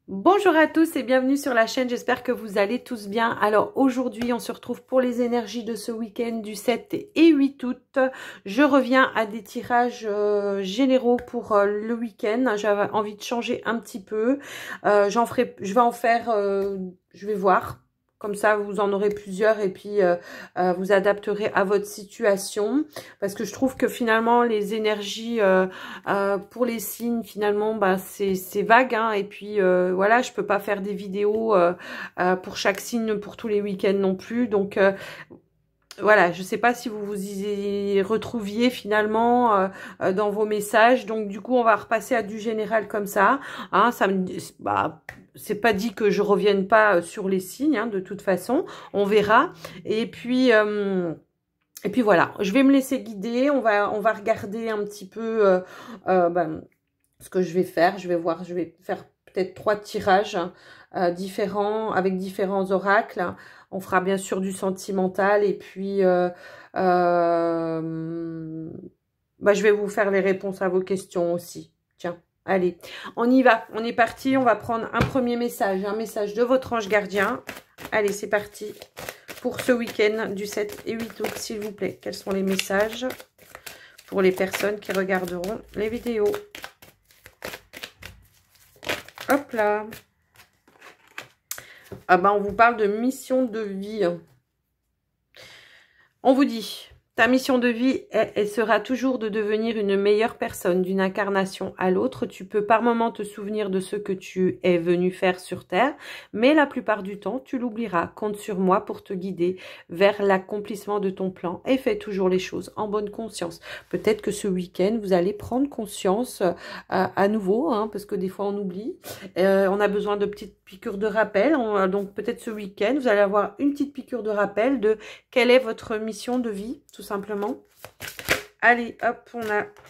Bonjour à tous et bienvenue sur la chaîne, j'espère que vous allez tous bien. Alors aujourd'hui on se retrouve pour les énergies de ce week-end du 7 et 8 août. Je reviens à des tirages généraux pour le week-end. J'avais envie de changer un petit peu. Je vais en faire, je vais voir. Comme ça, vous en aurez plusieurs et puis vous adapterez à votre situation. Parce que je trouve que finalement, les énergies pour les signes, finalement, bah, c'est vague. Hein, et puis, voilà, je peux pas faire des vidéos pour chaque signe, pour tous les week-ends non plus. Donc, voilà, je sais pas si vous vous y retrouviez finalement dans vos messages. Donc, du coup, on va repasser à du général comme ça. Hein, bah, c'est pas dit que je revienne pas sur les signes, hein, de toute façon. On verra. Et puis voilà, je vais me laisser guider. On va regarder un petit peu ben, ce que je vais faire. Je vais voir, je vais faire peut-être 3 tirages différents avec différents oracles. On fera bien sûr du sentimental et puis bah, je vais vous faire les réponses à vos questions aussi. Tiens, allez, on y va. On est parti. On va prendre un premier message, un message de votre ange gardien. Allez, c'est parti pour ce week-end du 7 et 8 août, s'il vous plaît. Quels sont les messages pour les personnes qui regarderont les vidéos? Hop là. Ah ben, on vous parle de mission de vie. On vous dit, ta mission de vie, elle sera toujours de devenir une meilleure personne d'une incarnation à l'autre. Tu peux par moments te souvenir de ce que tu es venu faire sur Terre, mais la plupart du temps, tu l'oublieras. Compte sur moi pour te guider vers l'accomplissement de ton plan et fais toujours les choses en bonne conscience. Peut-être que ce week-end, vous allez prendre conscience à nouveau, hein, parce que des fois, on oublie. On a besoin de petites piqûres de rappel. Donc, peut-être ce week-end, vous allez avoir une petite piqûre de rappel de quelle est votre mission de vie, tout simplement. Allez, hop,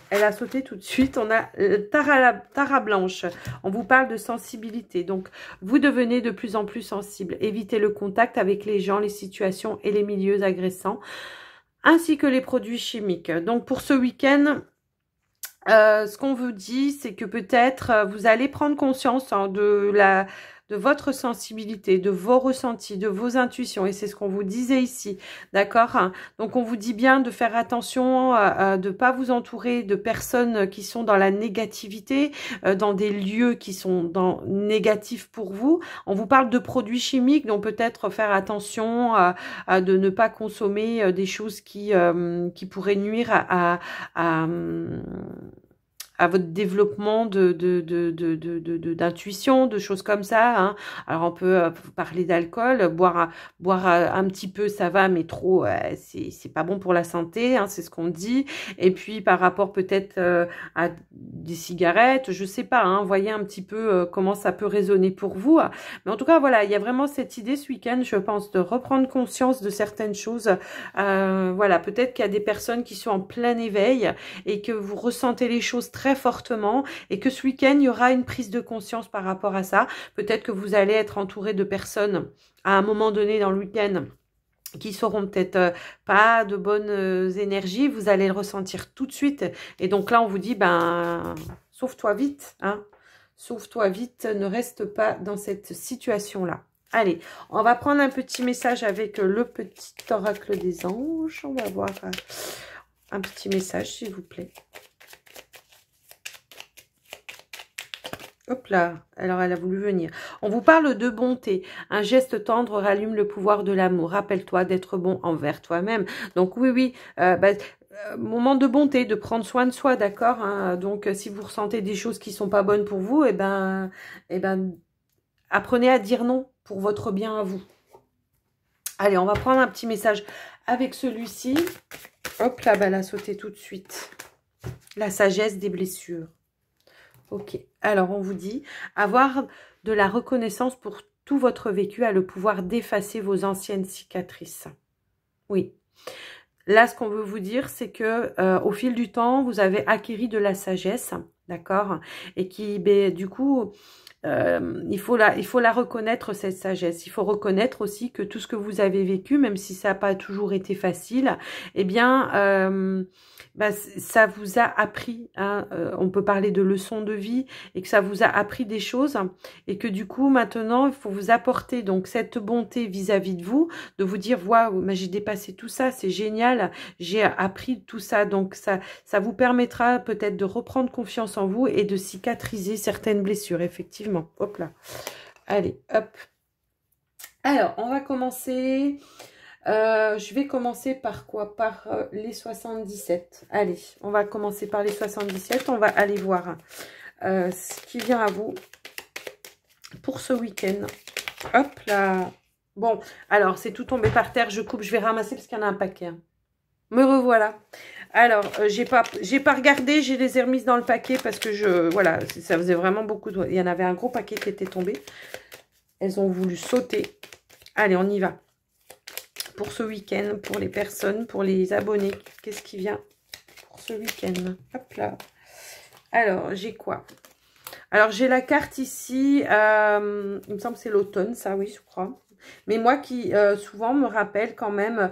elle a sauté tout de suite. On a Tara Blanche. On vous parle de sensibilité. Donc, vous devenez de plus en plus sensible. Évitez le contact avec les gens, les situations et les milieux agressants, ainsi que les produits chimiques. Donc, pour ce week-end, ce qu'on vous dit, c'est que peut-être vous allez prendre conscience hein, de votre sensibilité, de vos ressentis, de vos intuitions. Et c'est ce qu'on vous disait ici, d'accord? Donc, on vous dit bien de faire attention, de ne pas vous entourer de personnes qui sont dans la négativité, dans des lieux qui sont négatifs pour vous. On vous parle de produits chimiques, donc peut-être faire attention de ne pas consommer des choses qui pourraient nuire à votre développement d'intuition, de choses comme ça. Hein. Alors, on peut parler d'alcool, boire un petit peu, ça va, mais trop, c'est pas bon pour la santé, hein, c'est ce qu'on dit. Et puis, par rapport peut-être à des cigarettes, je sais pas, hein, voyez un petit peu comment ça peut résonner pour vous. Mais en tout cas, voilà, il y a vraiment cette idée ce week-end, je pense, de reprendre conscience de certaines choses. Voilà, peut-être qu'il y a des personnes qui sont en plein éveil et que vous ressentez les choses très fortement et que ce week-end, il y aura une prise de conscience par rapport à ça. Peut-être que vous allez être entouré de personnes à un moment donné dans le week-end qui seront peut-être pas de bonnes énergies. Vous allez le ressentir tout de suite. Et donc là, on vous dit, ben, sauve-toi vite, hein. Sauve-toi vite, ne reste pas dans cette situation-là. Allez, on va prendre un petit message avec le petit oracle des anges. On va voir un petit message, s'il vous plaît. Hop là, alors elle a voulu venir. On vous parle de bonté. Un geste tendre rallume le pouvoir de l'amour. Rappelle-toi d'être bon envers toi-même. Donc oui, moment de bonté, de prendre soin de soi, d'accord, hein. Donc si vous ressentez des choses qui sont pas bonnes pour vous, apprenez à dire non pour votre bien à vous. Allez, on va prendre un petit message avec celui-ci. Hop là, elle a sauté tout de suite. La sagesse des blessures. Ok, alors on vous dit, avoir de la reconnaissance pour tout votre vécu a le pouvoir d'effacer vos anciennes cicatrices. Oui. Là, ce qu'on veut vous dire, c'est que au fil du temps, vous avez acquis de la sagesse, d'accord? Et qui, du coup, il faut la reconnaître, cette sagesse. Il faut reconnaître aussi que tout ce que vous avez vécu, même si ça n'a pas toujours été facile, eh bien, ça vous a appris, hein, on peut parler de leçons de vie, et que ça vous a appris des choses, et que du coup, maintenant, il faut vous apporter donc cette bonté vis-à-vis de vous, de vous dire, waouh, j'ai dépassé tout ça, c'est génial, j'ai appris tout ça. Donc, ça vous permettra peut-être de reprendre confiance en vous et de cicatriser certaines blessures, effectivement. Hop là. Allez, hop. Alors, on va commencer. Je vais commencer par quoi? Par les 77. Allez, on va commencer par les 77. On va aller voir ce qui vient à vous pour ce week-end. Hop là. Bon, alors, c'est tout tombé par terre. Je coupe, je vais ramasser parce qu'il y en a un paquet. Hein. Me revoilà. Alors, j'ai pas regardé, j'ai les ai remises dans le paquet parce que voilà, ça faisait vraiment beaucoup de... Il y en avait un gros paquet qui était tombé. Elles ont voulu sauter. Allez, on y va. Pour ce week-end, pour les personnes, pour les abonnés. Qu'est-ce qui vient pour ce week-end? Hop là. Alors, j'ai quoi? Alors, j'ai la carte ici. Il me semble que c'est l'automne, ça, oui, je crois. Mais moi qui, souvent, me rappelle quand même...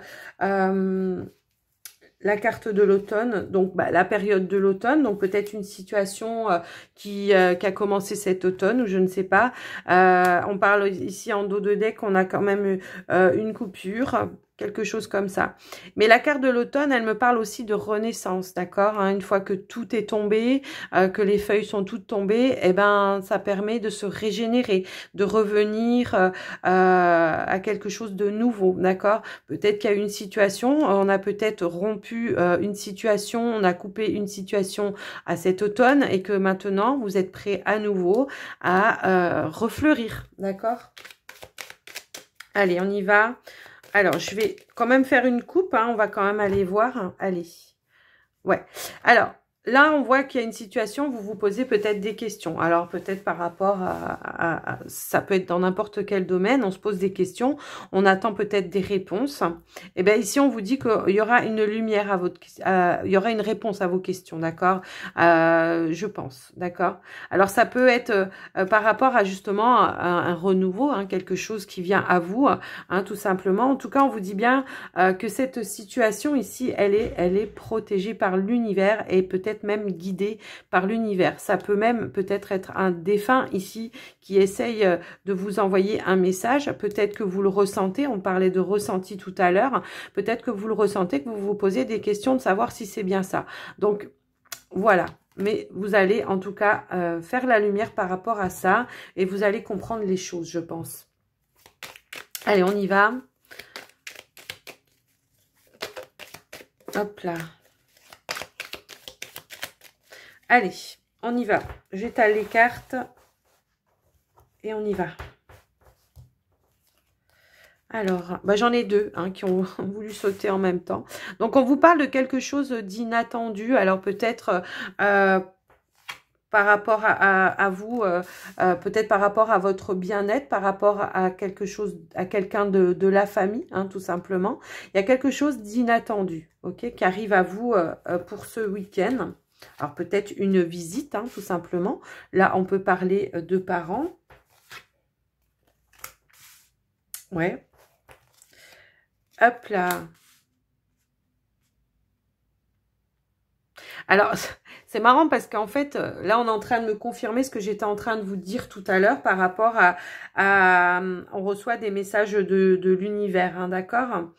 la carte de l'automne, donc la période de l'automne, donc peut-être une situation qui a commencé cet automne, ou je ne sais pas. On parle ici en dos de deck, on a quand même une coupure, quelque chose comme ça. Mais la carte de l'automne, elle me parle aussi de renaissance, d'accord, hein, une fois que tout est tombé, que les feuilles sont toutes tombées, eh ben ça permet de se régénérer, de revenir à quelque chose de nouveau, d'accord. Peut-être qu'il y a une situation, on a peut-être rompu une situation, on a coupé une situation à cet automne et que maintenant vous êtes prêt à nouveau à refleurir, d'accord. Allez, on y va. Alors, je vais quand même faire une coupe, hein, on va quand même aller voir. Allez, ouais. Alors, là, on voit qu'il y a une situation, vous vous posez peut-être des questions. Alors, peut-être par rapport ça peut être dans n'importe quel domaine, on se pose des questions, on attend peut-être des réponses. Et bien ici, on vous dit qu'il y aura une lumière il y aura une réponse à vos questions, d'accord, je pense, d'accord. Alors, ça peut être par rapport à justement un renouveau, hein, quelque chose qui vient à vous, hein, tout simplement. En tout cas, on vous dit bien que cette situation ici, elle est protégée par l'univers et peut-être même guidé par l'univers. Ça peut même peut-être être un défunt ici qui essaye de vous envoyer un message. Peut-être que vous le ressentez. On parlait de ressenti tout à l'heure. Peut-être que vous le ressentez, que vous vous posez des questions de savoir si c'est bien ça. Donc, voilà. Mais vous allez en tout cas faire la lumière par rapport à ça et vous allez comprendre les choses, je pense. Allez, on y va. Hop là. Allez, on y va. J'étale les cartes et on y va. Alors, j'en ai deux hein, qui ont voulu sauter en même temps. Donc, on vous parle de quelque chose d'inattendu. Alors, peut-être par rapport à vous, peut-être par rapport à votre bien-être, par rapport à quelque chose, à quelqu'un de la famille, hein, tout simplement. Il y a quelque chose d'inattendu, ok, qui arrive à vous pour ce week-end. Alors, peut-être une visite, hein, tout simplement. Là, on peut parler de parents. Ouais. Hop là. Alors, c'est marrant parce qu'en fait, là, on est en train de me confirmer ce que j'étais en train de vous dire tout à l'heure par rapport on reçoit des messages de l'univers, hein, d'accord.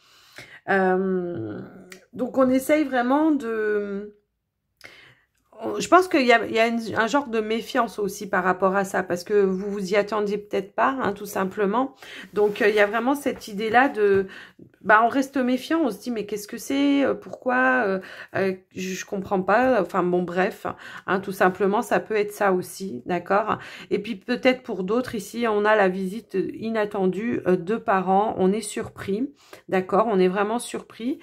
Donc, on essaye vraiment de... Je pense qu'il y a un genre de méfiance aussi par rapport à ça, parce que vous vous y attendiez peut-être pas, hein, tout simplement. Donc, il y a vraiment cette idée-là de... on reste méfiant, on se dit, mais qu'est-ce que c'est? Pourquoi? Je comprends pas. Enfin, bon, bref, hein, tout simplement, ça peut être ça aussi, d'accord? Et puis, peut-être pour d'autres, ici, on a la visite inattendue de parents. On est surpris, d'accord? On est vraiment surpris.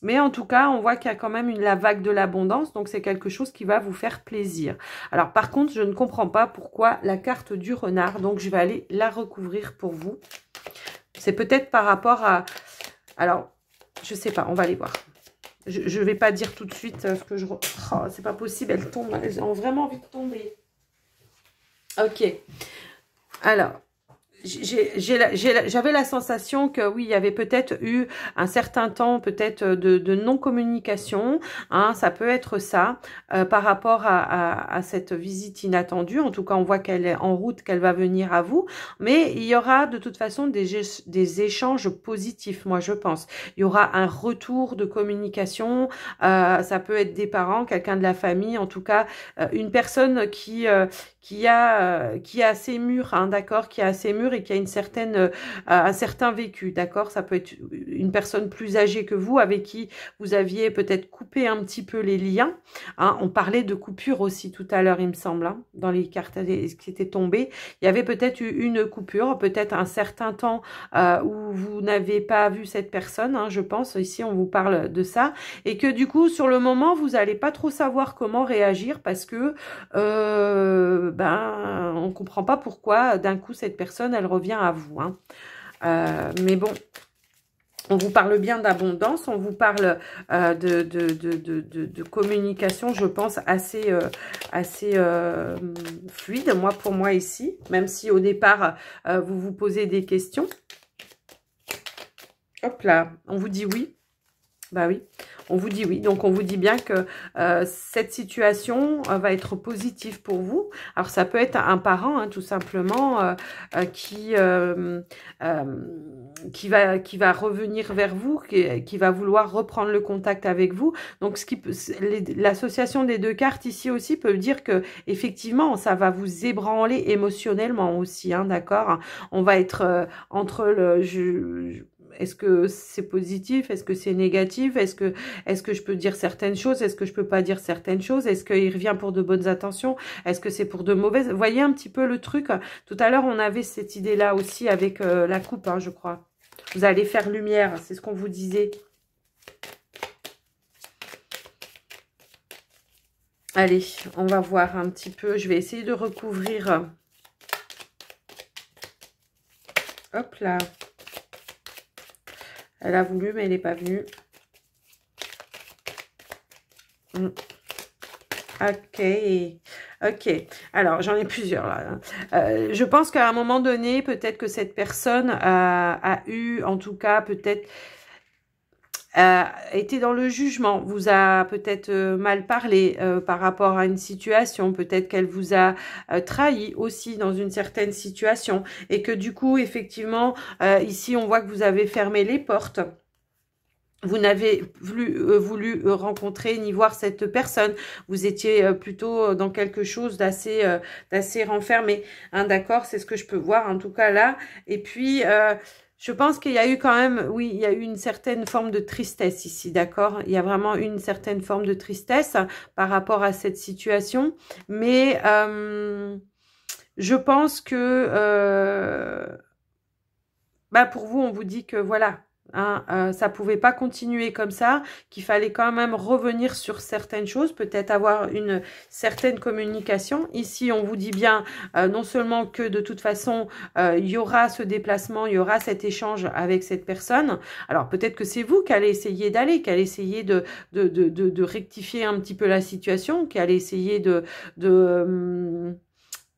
Mais en tout cas, on voit qu'il y a quand même la vague de l'abondance, donc c'est quelque chose qui va vous faire plaisir. Alors par contre, je ne comprends pas pourquoi la carte du renard, donc je vais aller la recouvrir pour vous. C'est peut-être par rapport à... Alors, je sais pas, on va aller voir. Je vais pas dire tout de suite ce que je... Oh, c'est pas possible, elles tombent, elles ont vraiment envie de tomber. Ok. Alors, j'avais la sensation que oui, il y avait peut-être eu un certain temps peut-être de non-communication, hein, ça peut être ça, par rapport à cette visite inattendue. En tout cas, on voit qu'elle est en route, qu'elle va venir à vous, mais il y aura de toute façon des échanges positifs, moi je pense. Il y aura un retour de communication, ça peut être des parents, quelqu'un de la famille, en tout cas une personne qui a assez mûr, hein, d'accord, qui a assez mûr et qui a une certaine, un certain vécu, d'accord. Ça peut être une personne plus âgée que vous, avec qui vous aviez peut-être coupé un petit peu les liens. Hein. On parlait de coupure aussi tout à l'heure, il me semble, hein, dans les cartes qui étaient tombées. Il y avait peut-être eu une coupure, peut-être un certain temps où vous n'avez pas vu cette personne, hein, je pense. Ici, on vous parle de ça. Et que du coup, sur le moment, vous n'allez pas trop savoir comment réagir parce que ben, on comprend pas pourquoi d'un coup cette personne elle revient à vous, hein. Mais bon, on vous parle bien d'abondance, on vous parle de communication, je pense assez fluide, pour moi ici, même si au départ vous vous posez des questions. Hop là, on vous dit oui. Bah oui, on vous dit oui. Donc, on vous dit bien que cette situation va être positive pour vous. Alors, ça peut être un parent, hein, tout simplement, qui va revenir vers vous, qui va vouloir reprendre le contact avec vous. Donc, l'association des deux cartes ici aussi peut dire que effectivement, ça va vous ébranler émotionnellement aussi, hein, d'accord. On va être entre le... Est-ce que c'est positif? Est-ce que c'est négatif? Est-ce que je peux dire certaines choses? Est-ce que je peux pas dire certaines choses? Est-ce qu'il revient pour de bonnes intentions? Est-ce que c'est pour de mauvaises? Vous voyez un petit peu le truc? Tout à l'heure, on avait cette idée-là aussi avec la coupe, hein, je crois. Vous allez faire lumière, c'est ce qu'on vous disait. Allez, on va voir un petit peu. Je vais essayer de recouvrir. Hop là. Elle a voulu, mais elle n'est pas venue. Ok. Ok. Alors, j'en ai plusieurs là. Je pense qu'à un moment donné, peut-être que cette personne a eu, en tout cas, peut-être... été dans le jugement, vous a peut-être mal parlé par rapport à une situation, peut-être qu'elle vous a trahi aussi dans une certaine situation et que du coup, effectivement, ici, on voit que vous avez fermé les portes. Vous n'avez plus voulu rencontrer ni voir cette personne. Vous étiez plutôt dans quelque chose d'assez renfermé. Hein, d'accord, c'est ce que je peux voir en tout cas là. Et puis... je pense qu'il y a eu quand même, oui, il y a eu une certaine forme de tristesse ici, d'accord? Il y a vraiment une certaine forme de tristesse par rapport à cette situation. Mais je pense que bah pour vous, on vous dit que voilà, hein, ça pouvait pas continuer comme ça, qu'il fallait quand même revenir sur certaines choses, peut-être avoir une certaine communication. Ici, on vous dit bien non seulement que de toute façon, il y aura ce déplacement, il y aura cet échange avec cette personne. Alors, peut-être que c'est vous qui allez essayer d'aller, qui allez essayer de rectifier un petit peu la situation, qui allez essayer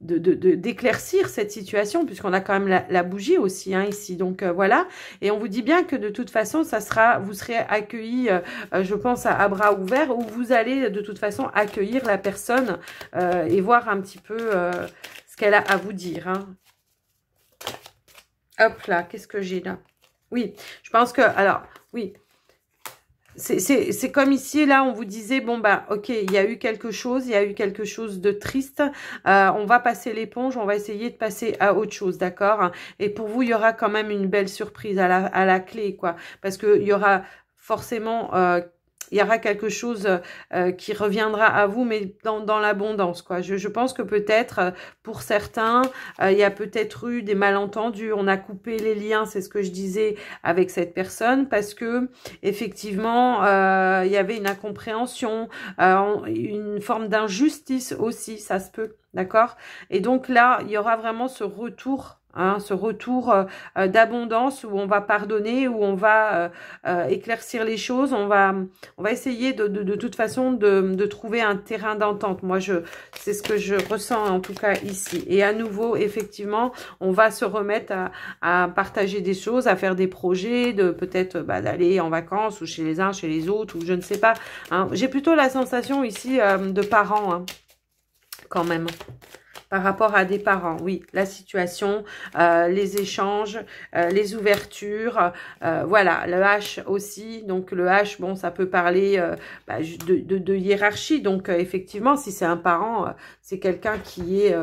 d'éclaircir cette situation, puisqu'on a quand même la bougie aussi, hein, ici. Donc voilà, et on vous dit bien que de toute façon, vous serez accueillis, je pense, à bras ouverts, où vous allez de toute façon accueillir la personne et voir un petit peu ce qu'elle a à vous dire. Hein. Hop là, qu'est-ce que j'ai là? Oui, je pense que, alors, oui, c'est comme ici, là, on vous disait, bon, bah, ok, il y a eu quelque chose de triste, on va passer l'éponge, on va essayer de passer à autre chose, d'accord? Et pour vous, il y aura quand même une belle surprise à la clé, quoi, parce qu'il y aura forcément... il y aura quelque chose qui reviendra à vous, mais dans l'abondance, quoi. Je pense que peut-être, pour certains, il y a peut-être eu des malentendus. On a coupé les liens, c'est ce que je disais, avec cette personne, parce que effectivement, il y avait une incompréhension, une forme d'injustice aussi, ça se peut, d'accord? Et donc là, il y aura vraiment ce retour Hein, ce retour d'abondance où on va pardonner, où on va éclaircir les choses, on va essayer de toute façon de trouver un terrain d'entente. Moi, c'est ce que je ressens en tout cas ici. Et à nouveau, effectivement, on va se remettre à partager des choses, à faire des projets, de peut-être d'aller en vacances ou chez les uns, chez les autres, ou je ne sais pas. Hein. J'ai plutôt la sensation ici de parents, hein, quand même. Par rapport à des parents, oui, la situation, les échanges, les ouvertures, voilà, le H aussi, donc le H, bon, ça peut parler de hiérarchie, donc effectivement, si c'est un parent, c'est quelqu'un qui est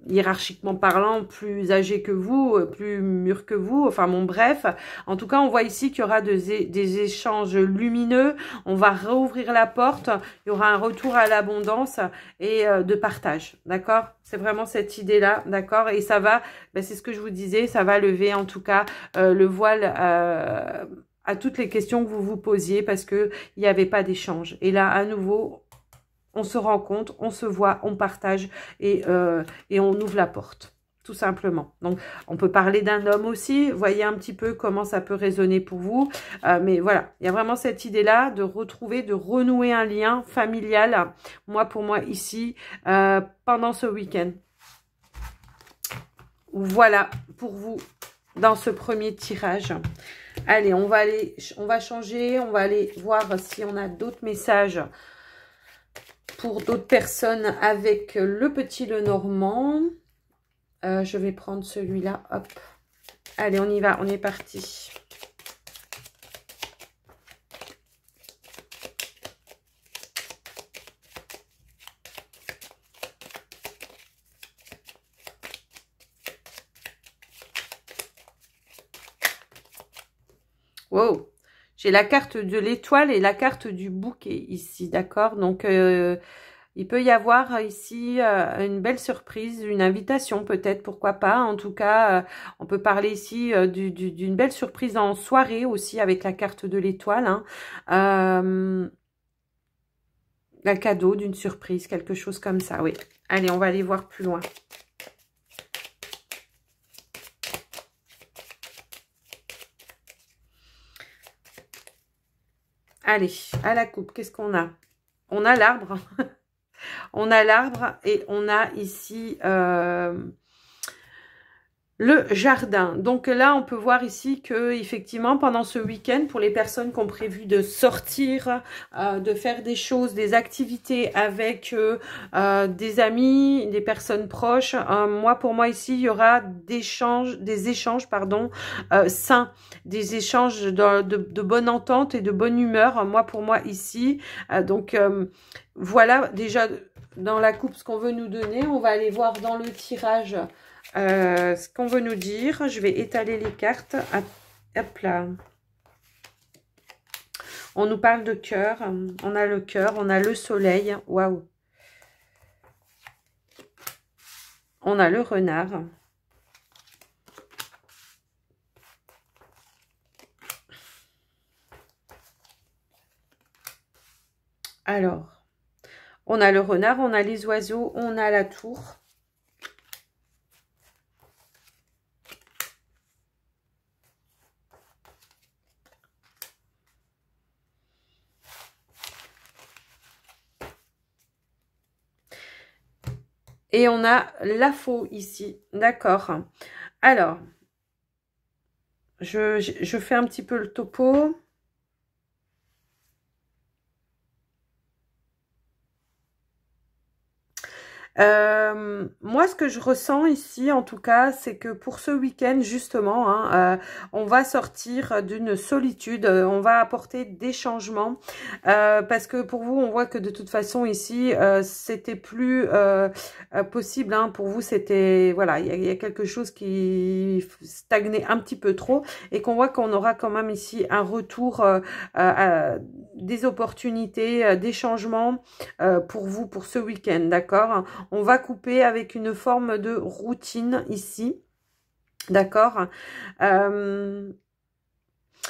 hiérarchiquement parlant plus âgé que vous, plus mûr que vous, enfin bon, bref, en tout cas, on voit ici qu'il y aura des échanges lumineux, on va rouvrir la porte, il y aura un retour à l'abondance et de partage. D'accord, c'est vraiment cette idée-là, d'accord, et ça va, c'est ce que je vous disais, ça va lever en tout cas le voile à toutes les questions que vous vous posiez parce que il n'y avait pas d'échange. Et là, à nouveau, on se rencontre, on se voit, on partage et on ouvre la porte. Tout simplement. Donc, on peut parler d'un homme aussi. Voyez un petit peu comment ça peut résonner pour vous. Mais voilà, il y a vraiment cette idée-là de retrouver, de renouer un lien familial. Moi, pour moi, ici, pendant ce week-end. Voilà, pour vous, dans ce premier tirage. Allez, on va changer. On va aller voir si on a d'autres messages pour d'autres personnes avec le petit Lenormand. Je vais prendre celui-là, hop. Allez, on y va, on est parti. Wow, j'ai la carte de l'étoile et la carte du bouquet ici, d'accord? Donc, il peut y avoir ici une belle surprise, une invitation peut-être, pourquoi pas. En tout cas, on peut parler ici d'une belle surprise en soirée aussi avec la carte de l'étoile. Hein. Un cadeau d'une surprise, quelque chose comme ça, oui. Allez, on va aller voir plus loin. Allez, à la coupe, qu'est-ce qu'on a? On a l'arbre. On a l'arbre et on a ici le jardin. Donc là, on peut voir ici que effectivement, pendant ce week-end, pour les personnes qui ont prévu de sortir, de faire des choses, des activités avec des amis, des personnes proches, moi, pour moi ici, il y aura des échanges, pardon, sains, des échanges de bonne entente et de bonne humeur. Moi, pour moi ici, donc voilà déjà dans la coupe ce qu'on veut nous donner. On va aller voir dans le tirage ce qu'on veut nous dire. Je vais étaler les cartes. Hop là. On nous parle de cœur. On a le cœur, on a le soleil. Waouh. On a le renard. Alors, on a le renard, on a les oiseaux, on a la tour. Et on a la faux ici, d'accord. Alors, je fais un petit peu le topo. Moi, ce que je ressens ici, en tout cas, c'est que pour ce week-end, justement, hein, on va sortir d'une solitude, on va apporter des changements, parce que pour vous, on voit que de toute façon, ici, c'était plus possible, hein, pour vous, c'était, voilà, il y a quelque chose qui stagnait un petit peu trop, et qu'on voit qu'on aura quand même ici un retour à des opportunités, des changements pour vous, pour ce week-end, d'accord? On va couper avec une forme de routine ici. D'accord.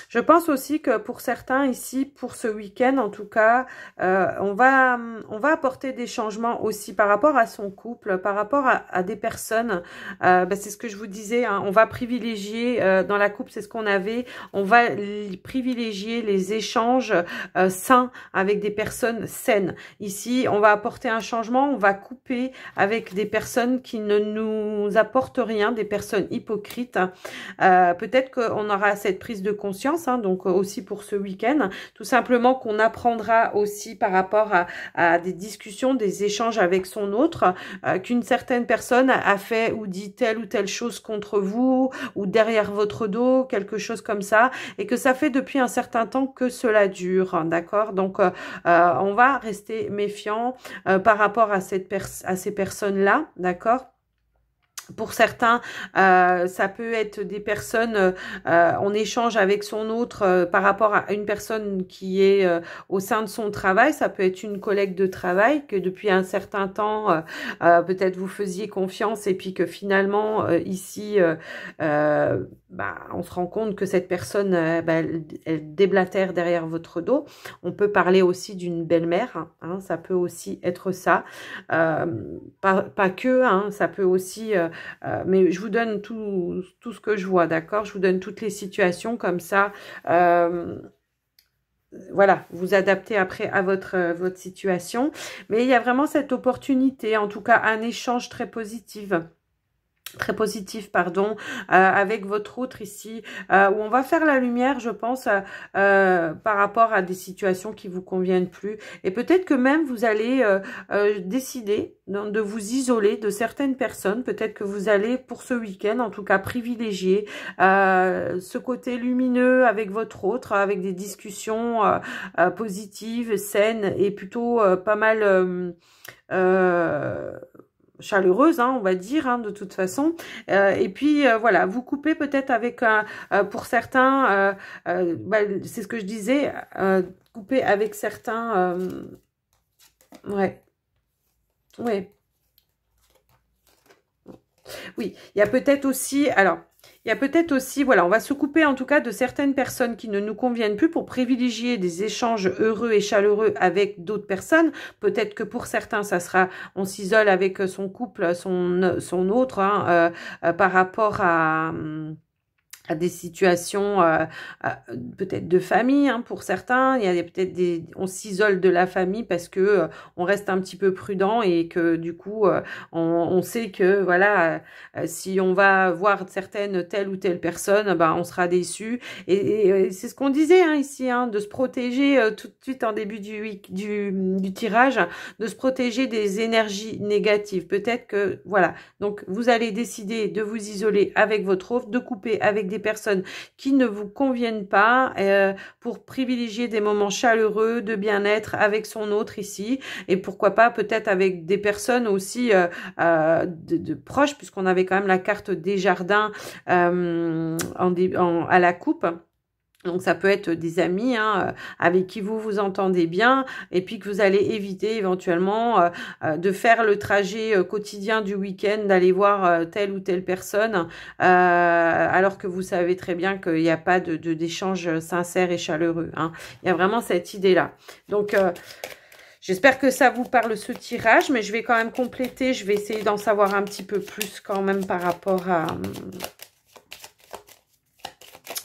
Je pense aussi que pour certains ici, pour ce week-end en tout cas, on va apporter des changements aussi par rapport à son couple, par rapport à des personnes. C'est ce que je vous disais, hein, on va privilégier dans la couple, c'est ce qu'on avait, on va privilégier les échanges sains avec des personnes saines. Ici, on va apporter un changement, on va couper avec des personnes qui ne nous apportent rien, des personnes hypocrites. Peut-être qu'on aura cette prise de conscience, hein, donc aussi pour ce week-end, tout simplement qu'on apprendra aussi par rapport à des discussions, des échanges avec son autre, qu'une certaine personne a fait ou dit telle ou telle chose contre vous ou derrière votre dos, quelque chose comme ça, et que ça fait depuis un certain temps que cela dure, hein, d'accord? Donc on va rester méfiant par rapport à ces personnes-là, d'accord? Pour certains, ça peut être des personnes, on échange avec son autre par rapport à une personne qui est au sein de son travail. Ça peut être une collègue de travail que depuis un certain temps, peut-être vous faisiez confiance et puis que finalement, ici, on se rend compte que cette personne, elle déblatère derrière votre dos. On peut parler aussi d'une belle-mère, hein, ça peut aussi être ça. Pas que, hein, ça peut aussi... mais je vous donne tout ce que je vois, d'accord? Je vous donne toutes les situations comme ça. Voilà, vous adaptez après à votre situation. Mais il y a vraiment cette opportunité, en tout cas un échange très positif. Avec votre autre ici, où on va faire la lumière, je pense, par rapport à des situations qui vous conviennent plus. Et peut-être que même vous allez décider de vous isoler de certaines personnes. Peut-être que vous allez, pour ce week-end, en tout cas, privilégier ce côté lumineux avec votre autre, avec des discussions positives, saines et plutôt pas mal... chaleureuse, hein, on va dire, hein, de toute façon. Et puis, voilà, vous coupez peut-être avec, pour certains, c'est ce que je disais, couper avec certains, ouais, ouais. Oui, il y a peut-être aussi, alors, il y a peut-être aussi, voilà, on va se couper en tout cas de certaines personnes qui ne nous conviennent plus pour privilégier des échanges heureux et chaleureux avec d'autres personnes. Peut-être que pour certains, ça sera, on s'isole avec son couple, son autre, hein, par rapport à des situations peut-être de famille, hein, pour certains. Il y a peut-être on s'isole de la famille parce que on reste un petit peu prudent et que du coup on sait que voilà, si on va voir telle ou telle personne, on sera déçu. Et c'est ce qu'on disait, hein, ici, hein, de se protéger tout de suite en début du tirage, de se protéger des énergies négatives. Peut-être que voilà, donc vous allez décider de vous isoler avec votre offre, de couper avec des personnes qui ne vous conviennent pas pour privilégier des moments chaleureux, de bien-être avec son autre ici, et pourquoi pas peut-être avec des personnes aussi de proches, puisqu'on avait quand même la carte des jardins à la coupe. Donc, ça peut être des amis, hein, avec qui vous vous entendez bien et puis que vous allez éviter éventuellement de faire le trajet quotidien du week-end, d'aller voir telle ou telle personne, alors que vous savez très bien qu'il n'y a pas d'échange sincère et chaleureux, hein. Il y a vraiment cette idée-là. Donc, j'espère que ça vous parle ce tirage, mais je vais quand même compléter. Je vais essayer d'en savoir un petit peu plus quand même par rapport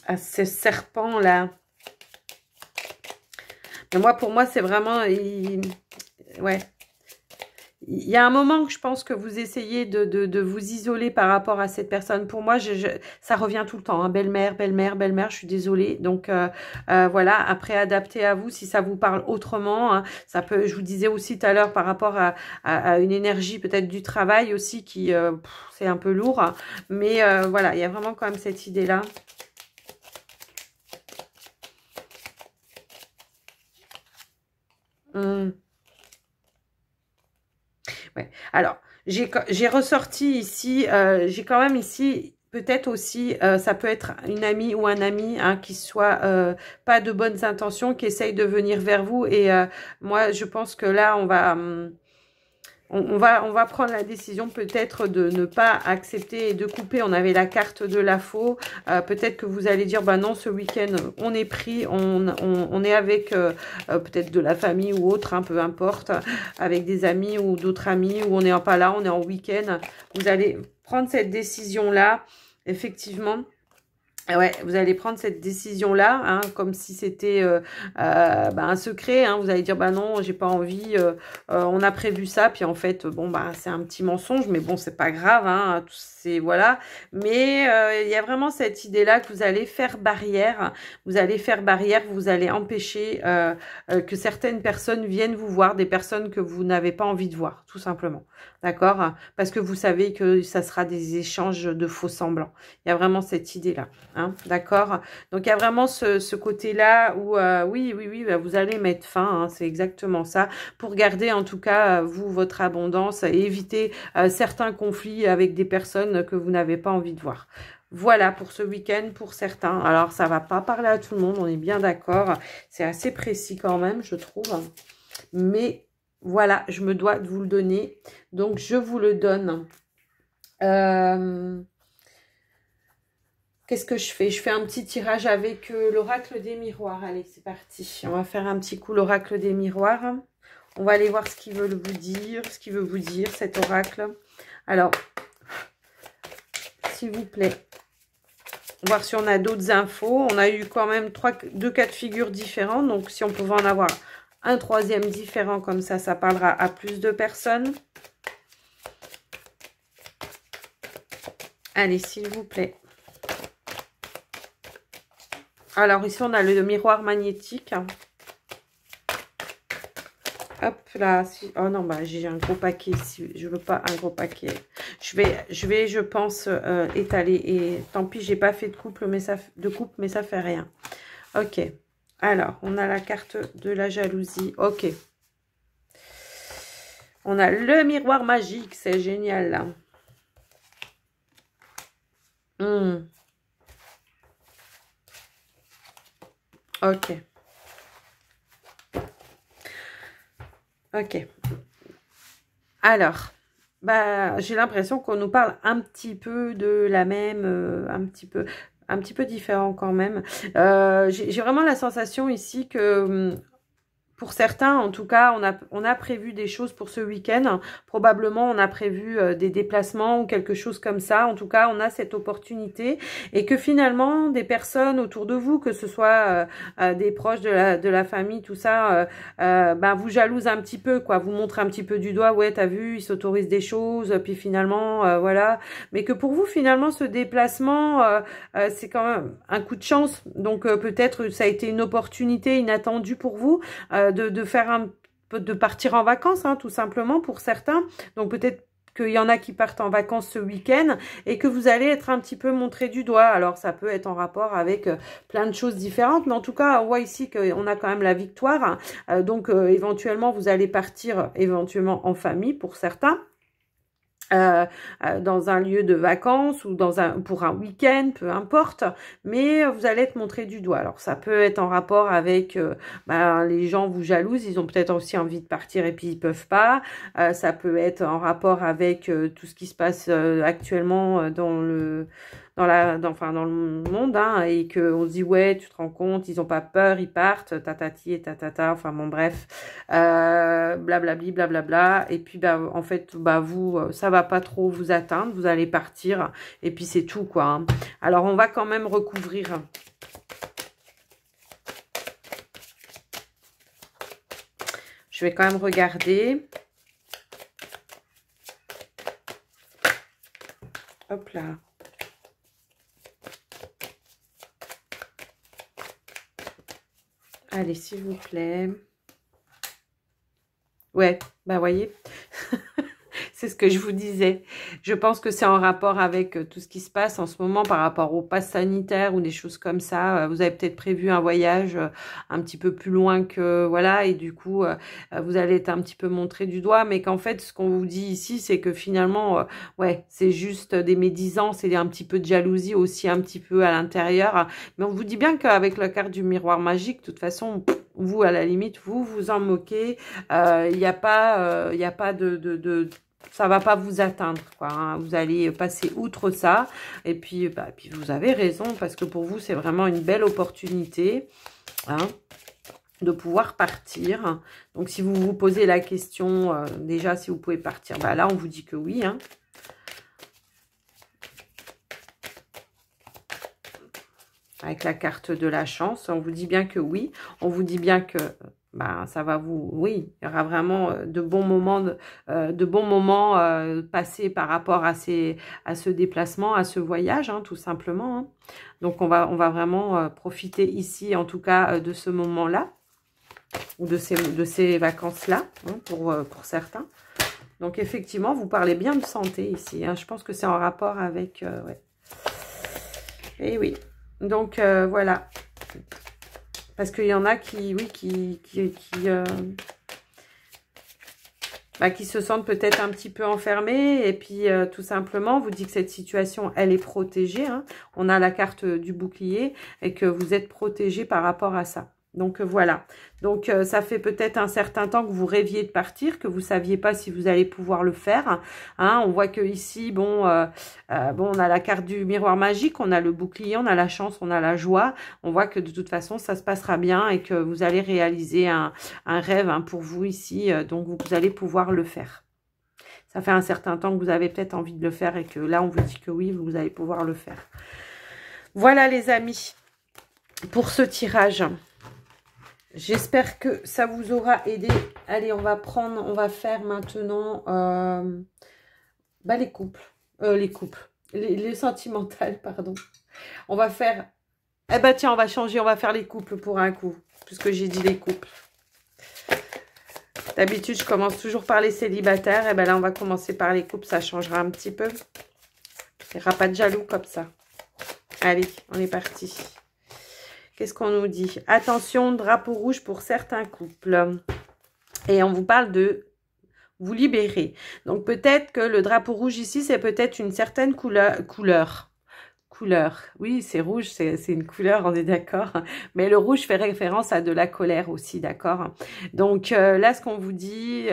à ce serpent-là. Mais moi, pour moi, c'est vraiment... ouais. Il y a un moment que je pense que vous essayez de vous isoler par rapport à cette personne. Pour moi, ça revient tout le temps, hein. Belle-mère, belle-mère, belle-mère, je suis désolée. Donc, voilà, après, adaptez à vous si ça vous parle autrement, hein. Ça peut, je vous disais aussi tout à l'heure par rapport à une énergie peut-être du travail aussi qui, c'est un peu lourd. Hein. Mais voilà, il y a vraiment quand même cette idée-là. Ouais. Alors, j'ai ressorti ici, j'ai quand même ici, peut-être aussi, ça peut être une amie ou un ami, hein, qui soit pas de bonnes intentions, qui essaye de venir vers vous. Et moi, je pense que là, on va... on va prendre la décision peut-être de ne pas accepter et de couper. On avait la carte de la faux. Peut-être que vous allez dire, bah non, ce week-end, on est pris, on est avec peut-être de la famille ou autre, hein, peu importe, avec des amis ou d'autres amis, ou on n'est pas là, on est en week-end. Vous allez prendre cette décision-là, effectivement. Ouais, vous allez prendre cette décision-là, hein, comme si c'était un secret. Hein, vous allez dire, bah non, j'ai pas envie, on a prévu ça. Puis en fait, bon, bah c'est un petit mensonge, mais bon, c'est pas grave. Hein, c'est voilà. Mais il y a vraiment cette idée-là que vous allez faire barrière. Vous allez faire barrière, vous allez empêcher que certaines personnes viennent vous voir, des personnes que vous n'avez pas envie de voir, tout simplement. D'accord? Parce que vous savez que ça sera des échanges de faux semblants. Il y a vraiment cette idée-là. Hein, d'accord, donc il y a vraiment ce côté-là où oui, bah, vous allez mettre fin, hein, c'est exactement ça, pour garder en tout cas, vous, votre abondance et éviter certains conflits avec des personnes que vous n'avez pas envie de voir. Voilà pour ce week-end pour certains. Alors, ça va pas parler à tout le monde, on est bien d'accord, c'est assez précis quand même, je trouve, mais voilà, je me dois de vous le donner, donc je vous le donne. Qu'est-ce que je fais? Je fais un petit tirage avec l'oracle des miroirs. Allez, c'est parti. On va faire un petit coup l'oracle des miroirs. On va aller voir ce qu'il veut vous dire, cet oracle. Alors, s'il vous plaît, on va voir si on a d'autres infos. On a eu quand même deux cas de figure différents. Donc, si on pouvait en avoir un troisième différent, comme ça parlera à plus de personnes. Allez, s'il vous plaît. Alors, ici, on a le miroir magnétique. Hop, là. Oh non, bah, j'ai un gros paquet ici. Je veux pas un gros paquet. Je vais, je pense, étaler. Et tant pis, j'ai pas fait de coupe, mais ça fait rien. Ok. Alors, on a la carte de la jalousie. Ok. On a le miroir magique. C'est génial, là. Ok. Ok. Alors, bah, j'ai l'impression qu'on nous parle un petit peu de la même, un petit peu différent quand même. J'ai vraiment la sensation ici que pour certains, en tout cas, on a prévu des choses pour ce week-end. Probablement, on a prévu des déplacements ou quelque chose comme ça. En tout cas, on a cette opportunité. Et que finalement, des personnes autour de vous, que ce soit des proches de la famille, tout ça, ben, vous jalousent un petit peu, quoi. Vous montrent un petit peu du doigt. Ouais, t'as vu, ils s'autorisent des choses. Puis finalement, voilà. Mais que pour vous, finalement, ce déplacement, c'est quand même un coup de chance. Donc, peut-être ça a été une opportunité inattendue pour vous. De faire de partir en vacances, hein, tout simplement, pour certains. Donc, peut-être qu'il y en a qui partent en vacances ce week-end et que vous allez être un petit peu montré du doigt. Alors, ça peut être en rapport avec plein de choses différentes. Mais en tout cas, on voit ici qu'on a quand même la victoire. Donc, éventuellement, vous allez partir éventuellement en famille pour certains. Dans un lieu de vacances ou pour un week-end, peu importe, mais vous allez être montré du doigt. Alors ça peut être en rapport avec les gens vous jalousent, ils ont peut-être aussi envie de partir et puis ils peuvent pas. Ça peut être en rapport avec tout ce qui se passe actuellement dans le monde, hein, et qu'on se dit ouais, tu te rends compte, ils ont pas peur, ils partent, tatati et tatata, enfin bon bref, blablabli, blablabla, et puis bah en fait bah vous ça va pas trop vous atteindre, vous allez partir et puis c'est tout quoi. Hein. Alors on va quand même recouvrir. Je vais quand même regarder. Hop là. Allez, s'il vous plaît. Ouais, bah voyez, c'est ce que je vous disais. Je pense que c'est en rapport avec tout ce qui se passe en ce moment par rapport au pass sanitaire ou des choses comme ça. Vous avez peut-être prévu un voyage un petit peu plus loin que voilà, et du coup, vous allez être un petit peu montré du doigt, mais qu'en fait, ce qu'on vous dit ici, c'est que finalement, ouais, c'est juste des médisances et un petit peu de jalousie aussi un petit peu à l'intérieur. Mais on vous dit bien qu'avec la carte du miroir magique, de toute façon, vous, à la limite, vous vous en moquez. Il n'y a pas, ça va pas vous atteindre, quoi, hein. Vous allez passer outre ça. Et puis, puis vous avez raison, parce que pour vous, c'est vraiment une belle opportunité, hein, de pouvoir partir. Donc, si vous vous posez la question, déjà, si vous pouvez partir, là, on vous dit que oui, hein. Avec la carte de la chance, on vous dit bien que oui. On vous dit bien que ça va vous... Oui, il y aura vraiment de bons moments, passés par rapport à ce déplacement, à ce voyage, hein, tout simplement, hein. Donc, on va vraiment profiter ici, en tout cas, de ce moment-là, ou de ces vacances-là, hein, pour certains. Donc, effectivement, vous parlez bien de santé ici, hein. Je pense que c'est en rapport avec... ouais. Et oui. Donc, voilà. Parce qu'il y en a qui, oui, qui se sentent peut-être un petit peu enfermés. Et puis, tout simplement, on vous dit que cette situation, elle est protégée, hein. On a la carte du bouclier et que vous êtes protégé par rapport à ça. Donc, voilà. Donc, ça fait peut-être un certain temps que vous rêviez de partir, que vous ne saviez pas si vous allez pouvoir le faire, hein. On voit que ici, bon, on a la carte du miroir magique, on a le bouclier, on a la chance, on a la joie. On voit que de toute façon, ça se passera bien et que vous allez réaliser un rêve, hein, pour vous ici. Donc, vous allez pouvoir le faire. Ça fait un certain temps que vous avez peut-être envie de le faire et que là, on vous dit que oui, vous allez pouvoir le faire. Voilà, les amis, pour ce tirage. J'espère que ça vous aura aidé. Allez, on va faire maintenant les couples. Les sentimentales, pardon. On va faire... tiens, on va changer, on va faire les couples pour un coup. Puisque j'ai dit les couples. D'habitude, je commence toujours par les célibataires. Là, on va commencer par les couples, ça changera un petit peu. Il n'y aura pas de jaloux comme ça. Allez, on est parti. Qu'est-ce qu'on nous dit? Attention, drapeau rouge pour certains couples. Et on vous parle de vous libérer. Donc, peut-être que le drapeau rouge ici, c'est peut-être une certaine couleur. Oui, c'est rouge, c'est une couleur, on est d'accord. Mais le rouge fait référence à de la colère aussi, d'accord. Donc là, ce qu'on vous dit,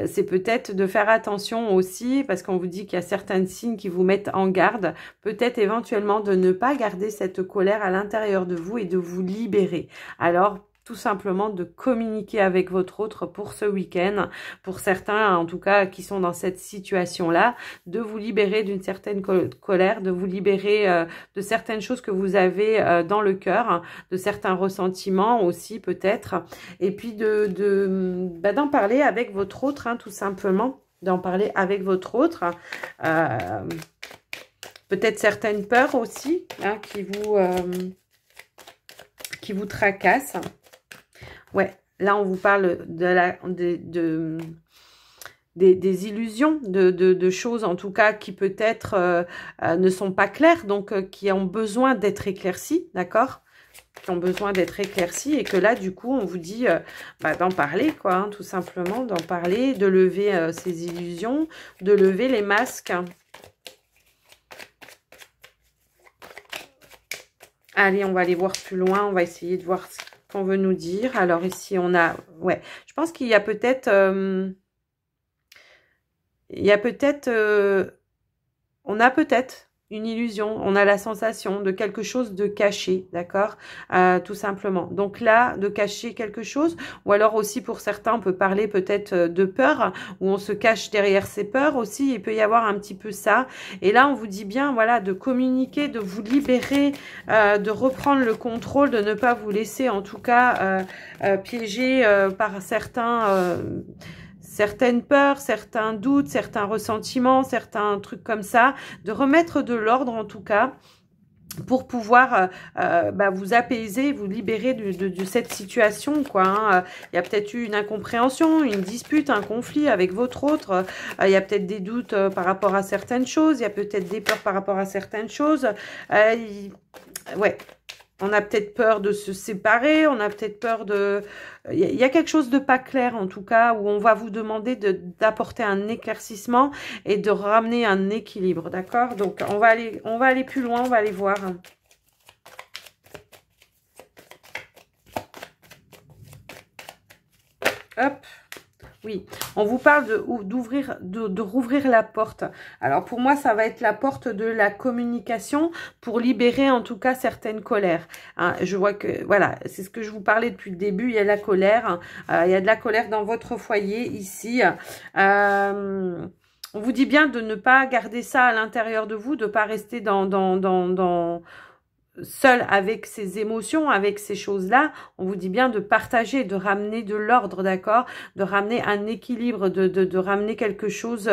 c'est peut-être de faire attention aussi, parce qu'on vous dit qu'il y a certains signes qui vous mettent en garde. Peut-être éventuellement de ne pas garder cette colère à l'intérieur de vous et de vous libérer. Alors, tout simplement de communiquer avec votre autre pour ce week-end, pour certains en tout cas qui sont dans cette situation-là, de vous libérer d'une certaine colère, de vous libérer de certaines choses que vous avez dans le cœur, de certains ressentiments aussi peut-être, et puis d'en parler avec votre autre, hein, tout simplement, d'en parler avec votre autre, peut-être certaines peurs aussi, hein, qui vous tracassent. Ouais, là, on vous parle des illusions, de choses, en tout cas, qui peut-être ne sont pas claires, donc qui ont besoin d'être éclaircies, d'accord? Qui ont besoin d'être éclaircies, et que là, du coup, on vous dit d'en parler, quoi, hein, tout simplement, d'en parler, de lever ces illusions, de lever les masques. Allez, on va aller voir plus loin, on va essayer de voir qu'on veut nous dire. Alors ici, on a... Ouais, je pense qu'il y a peut-être... on a peut-être une illusion, on a la sensation de quelque chose de caché, d'accord, tout simplement. Donc là, de cacher quelque chose, ou alors aussi pour certains, on peut parler peut-être de peur, où on se cache derrière ses peurs aussi, il peut y avoir un petit peu ça. Et là, on vous dit bien, voilà, de communiquer, de vous libérer, de reprendre le contrôle, de ne pas vous laisser, en tout cas, piéger par certaines peurs, certains doutes, certains ressentiments, certains trucs comme ça, de remettre de l'ordre en tout cas, pour pouvoir vous apaiser, vous libérer de cette situation, quoi, hein. Il y a peut-être eu une incompréhension, une dispute, un conflit avec votre autre, il y a peut-être des doutes par rapport à certaines choses, il y a peut-être des peurs par rapport à certaines choses, ouais. On a peut-être peur de se séparer, on a peut-être peur de... Il y a quelque chose de pas clair, en tout cas, où on va vous demander d'apporter un éclaircissement et de ramener un équilibre, d'accord? Donc, on va aller plus loin, on va aller voir. Hop. Oui, on vous parle d'ouvrir, de rouvrir la porte. Alors pour moi, ça va être la porte de la communication pour libérer en tout cas certaines colères. Hein, je vois que, voilà, c'est ce que je vous parlais depuis le début, il y a la colère. Il y a de la colère dans votre foyer ici. On vous dit bien de ne pas garder ça à l'intérieur de vous, de ne pas rester seul avec ces émotions, avec ces choses-là. On vous dit bien de partager, de ramener de l'ordre, d'accord, de ramener un équilibre, de ramener quelque chose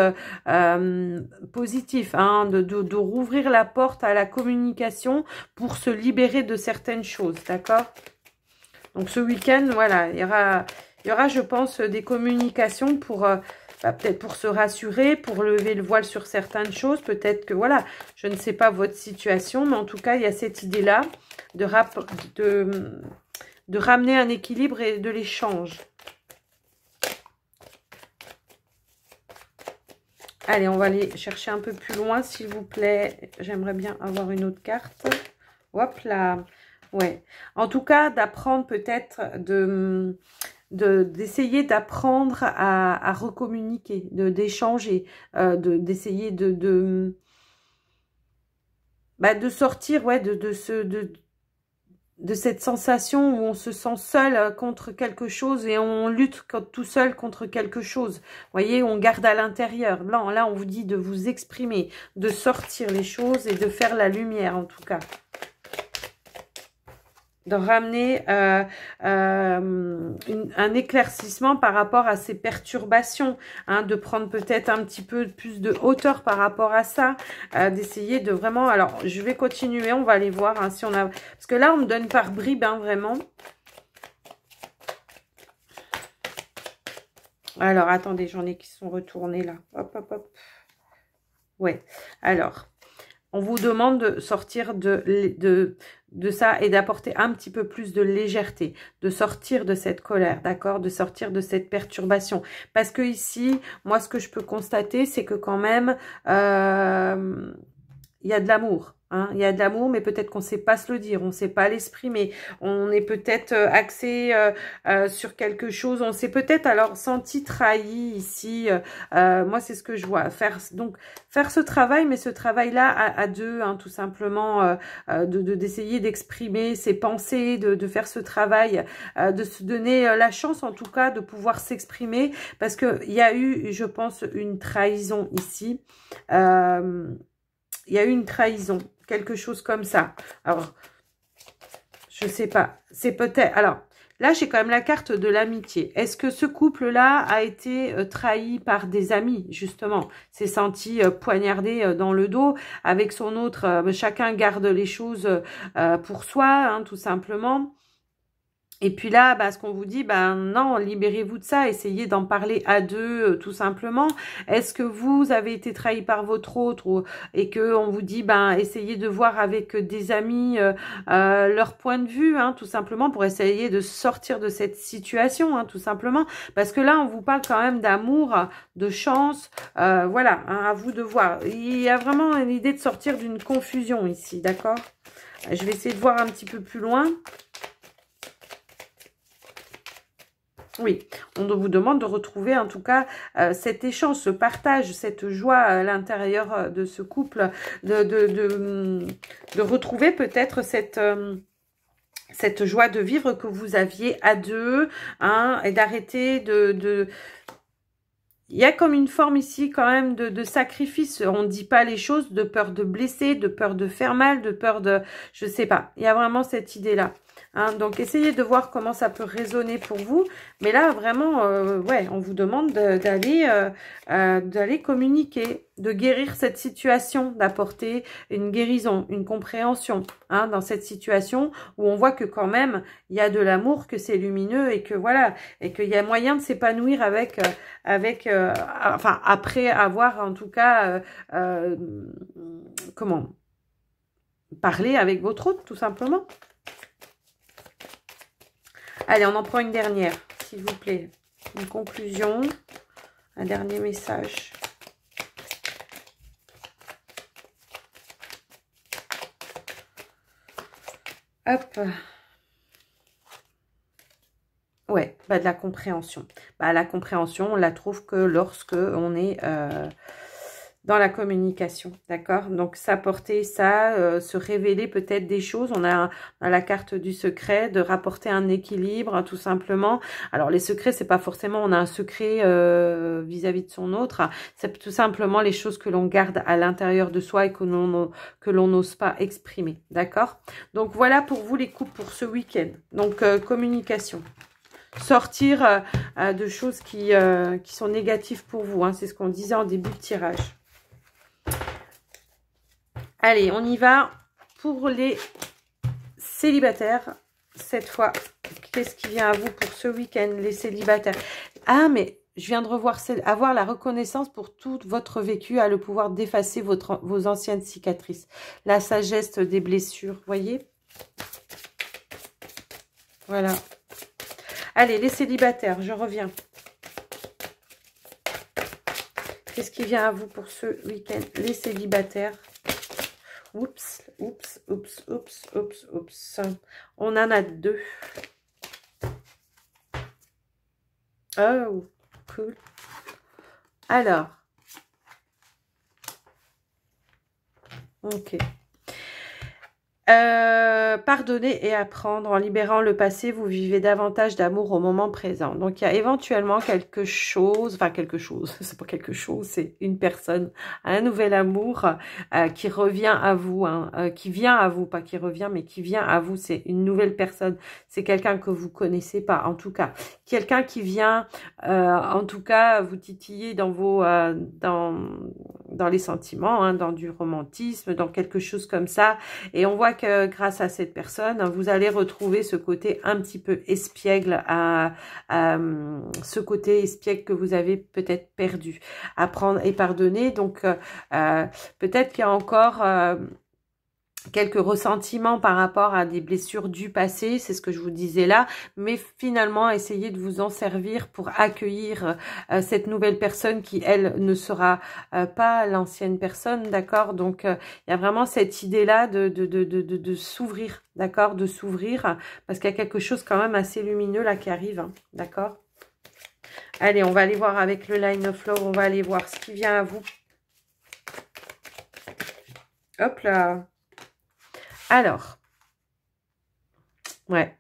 positif, hein, de rouvrir la porte à la communication pour se libérer de certaines choses, d'accord. Donc ce week-end, voilà, il y aura, je pense, des communications pour peut-être pour se rassurer, pour lever le voile sur certaines choses. Peut-être que, voilà, je ne sais pas votre situation, mais en tout cas, il y a cette idée-là de ramener un équilibre et de l'échange. Allez, on va aller chercher un peu plus loin, s'il vous plaît. J'aimerais bien avoir une autre carte. Hop là. Ouais. En tout cas, d'apprendre peut-être d'essayer d'apprendre à recommuniquer, d'échanger, d'essayer de sortir, ouais, de cette sensation où on se sent seul contre quelque chose et on lutte tout seul contre quelque chose. Vous voyez, on garde à l'intérieur. Là, on vous dit de vous exprimer, de sortir les choses et de faire la lumière en tout cas. De ramener un éclaircissement par rapport à ces perturbations, hein, de prendre peut-être un petit peu plus de hauteur par rapport à ça, d'essayer de vraiment... Alors, je vais continuer, on va aller voir hein, si on a... Parce que là, on me donne par bribes, hein, vraiment. Alors, attendez, j'en ai qui sont retournés là. Hop, hop, hop. Ouais, alors... On vous demande de sortir de ça et d'apporter un petit peu plus de légèreté, de sortir de cette colère, d'accord, de sortir de cette perturbation. Parce que ici, moi, ce que je peux constater, c'est que quand même, il y a de l'amour. Hein, il y a de l'amour, mais peut-être qu'on ne sait pas se le dire, on ne sait pas l'exprimer. On est peut-être axé sur quelque chose. On s'est peut-être alors senti trahi ici. Moi, c'est ce que je vois. Faire ce travail, mais ce travail-là à deux, hein, tout simplement, d'essayer d'exprimer ses pensées, de faire ce travail, de se donner la chance, en tout cas, de pouvoir s'exprimer, parce que il y a eu, je pense, une trahison ici. Il y a eu une trahison, quelque chose comme ça. Alors, je sais pas. C'est peut-être... Alors, là, j'ai quand même la carte de l'amitié. Est-ce que ce couple-là a été trahi par des amis, justement? S'est senti poignardé dans le dos avec son autre... chacun garde les choses pour soi, hein, tout simplement. Et puis là, ce qu'on vous dit, non, libérez-vous de ça, essayez d'en parler à deux, tout simplement. Est-ce que vous avez été trahi par votre autre et que on vous dit, essayez de voir avec des amis leur point de vue, hein, tout simplement, pour essayer de sortir de cette situation, hein, tout simplement. Parce que là, on vous parle quand même d'amour, de chance, voilà, hein, à vous de voir. Il y a vraiment l'idée de sortir d'une confusion ici, d'accord? Je vais essayer de voir un petit peu plus loin. Oui, on vous demande de retrouver en tout cas cet échange, ce partage, cette joie à l'intérieur de ce couple, de retrouver peut-être cette joie de vivre que vous aviez à deux, hein, et d'arrêter Il y a comme une forme ici quand même de sacrifice. On ne dit pas les choses de peur de blesser, de peur de faire mal, de peur de... Je sais pas, il y a vraiment cette idée-là. Hein, donc, essayez de voir comment ça peut résonner pour vous. Mais là, vraiment, ouais, on vous demande d'aller communiquer, de guérir cette situation, d'apporter une guérison, une compréhension, hein, dans cette situation où on voit que quand même, il y a de l'amour, que c'est lumineux et que voilà, et qu'il y a moyen de s'épanouir enfin, après avoir en tout cas, comment, parler avec votre hôte, tout simplement. Allez, on en prend une dernière, s'il vous plaît. Une conclusion, un dernier message. Hop. Ouais, de la compréhension. bah, la compréhension, on la trouve que lorsque on est dans la communication, d'accord? Donc, s'apporter ça, se révéler peut-être des choses. On a la carte du secret, de rapporter un équilibre, hein, tout simplement. Alors, les secrets, c'est pas forcément on a un secret vis-à-vis de son autre. C'est tout simplement les choses que l'on garde à l'intérieur de soi et que l'on n'ose pas exprimer, d'accord? Donc, voilà pour vous les couples pour ce week-end. Donc, communication. Sortir de choses qui sont négatives pour vous, hein, c'est ce qu'on disait en début de tirage. Allez, on y va pour les célibataires. Cette fois, qu'est-ce qui vient à vous pour ce week-end, les célibataires? Ah, mais je viens de revoir, avoir la reconnaissance pour tout votre vécu, a le pouvoir d'effacer vos anciennes cicatrices. La sagesse des blessures, voyez? Voilà. Allez, les célibataires, je reviens. Qu'est-ce qui vient à vous pour ce week-end, les célibataires? Oups, oups, oups, oups, oups, oups. On en a deux. Oh, cool. Alors. Ok. Pardonner et apprendre. En libérant le passé, vous vivez davantage d'amour au moment présent. Donc, il y a éventuellement quelque chose, enfin quelque chose, c'est pas quelque chose, c'est une personne, un nouvel amour qui revient à vous, hein, qui vient à vous, pas qui revient, mais qui vient à vous. C'est une nouvelle personne. C'est quelqu'un que vous connaissez pas, en tout cas. Quelqu'un qui vient, en tout cas, vous titiller dans vos, dans les sentiments, hein, dans du romantisme, dans quelque chose comme ça. Et on voit que grâce à cette personne, vous allez retrouver ce côté un petit peu espiègle, ce côté espiègle que vous avez peut-être perdu. Apprendre et pardonner. Donc, peut-être qu'il y a encore quelques ressentiments par rapport à des blessures du passé, c'est ce que je vous disais là, mais finalement essayez de vous en servir pour accueillir cette nouvelle personne qui, elle, ne sera pas l'ancienne personne, d'accord? Donc, il y a vraiment cette idée-là de s'ouvrir, d'accord? De s'ouvrir, parce qu'il y a quelque chose quand même assez lumineux là qui arrive, hein, d'accord? Allez, on va aller voir avec le Line of Love, on va aller voir ce qui vient à vous. Hop là. Alors, ouais.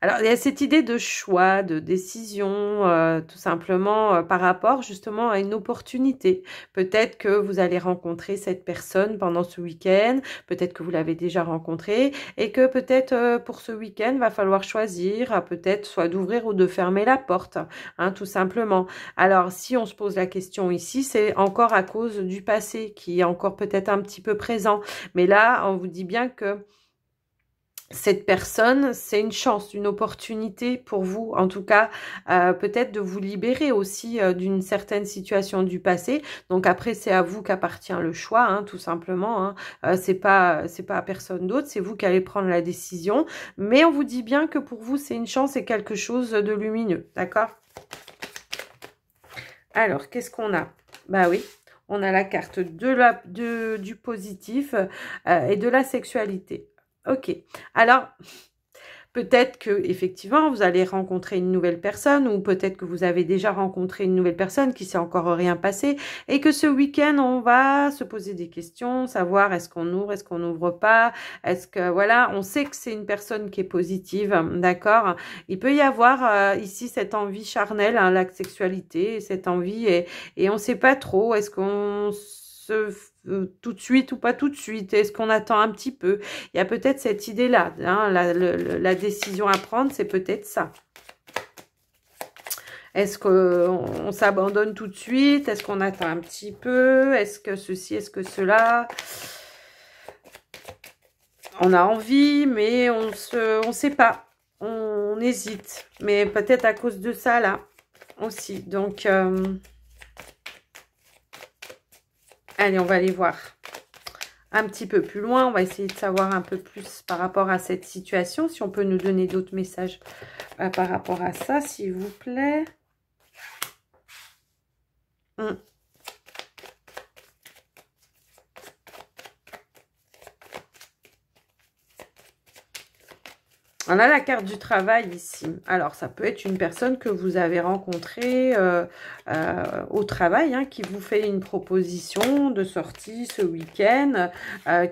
Alors, il y a cette idée de choix, de décision, tout simplement par rapport justement à une opportunité. Peut-être que vous allez rencontrer cette personne pendant ce week-end, peut-être que vous l'avez déjà rencontrée et que peut-être pour ce week-end, va falloir choisir peut-être soit d'ouvrir ou de fermer la porte, hein, tout simplement. Alors, si on se pose la question ici, c'est encore à cause du passé qui est encore peut-être un petit peu présent. Mais là, on vous dit bien que cette personne, c'est une chance, une opportunité pour vous, en tout cas, peut-être de vous libérer aussi d'une certaine situation du passé. Donc après, c'est à vous qu'appartient le choix, hein, tout simplement. Hein. C'est pas à personne d'autre, c'est vous qui allez prendre la décision. Mais on vous dit bien que pour vous, c'est une chance et quelque chose de lumineux, d'accord? Alors, qu'est-ce qu'on a? Bah oui. On a la carte du positif et de la sexualité. Ok, alors peut-être que effectivement vous allez rencontrer une nouvelle personne ou peut-être que vous avez déjà rencontré une nouvelle personne qui s'est encore rien passé et que ce week-end on va se poser des questions, savoir est-ce qu'on ouvre, est-ce qu'on n'ouvre pas, est-ce que voilà, on sait que c'est une personne qui est positive, d'accord? Il peut y avoir ici cette envie charnelle, hein, la sexualité, cette envie et on ne sait pas trop, est-ce qu'on se tout de suite ou pas tout de suite, est-ce qu'on attend un petit peu? Il y a peut-être cette idée-là, hein, la décision à prendre, c'est peut-être ça. Est-ce qu'on s'abandonne tout de suite? Est-ce qu'on attend un petit peu? Est-ce que ceci, est-ce que cela? On a envie, mais on sait pas. On hésite. Mais peut-être à cause de ça, là, aussi. Donc, allez, on va aller voir un petit peu plus loin. On va essayer de savoir un peu plus par rapport à cette situation. Si on peut nous donner d'autres messages par rapport à ça, s'il vous plaît. On a la carte du travail ici. Alors, ça peut être une personne que vous avez rencontrée au travail, hein, qui vous fait une proposition de sortie ce week-end,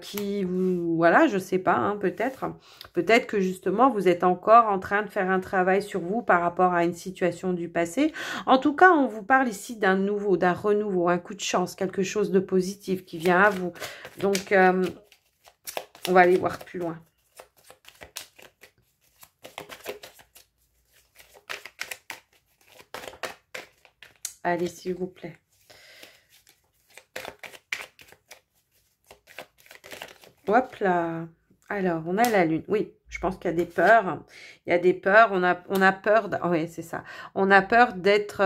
qui vous... Voilà, je sais pas, hein, peut-être. Peut-être que justement, vous êtes encore en train de faire un travail sur vous par rapport à une situation du passé. En tout cas, on vous parle ici d'un nouveau, d'un renouveau, un coup de chance, quelque chose de positif qui vient à vous. Donc, on va aller voir plus loin. Allez, s'il vous plaît. Hop là. Alors, on a la lune. Oui, je pense qu'il y a des peurs. Il y a des peurs. On a peur. Oui, c'est ça. On a peur d'être...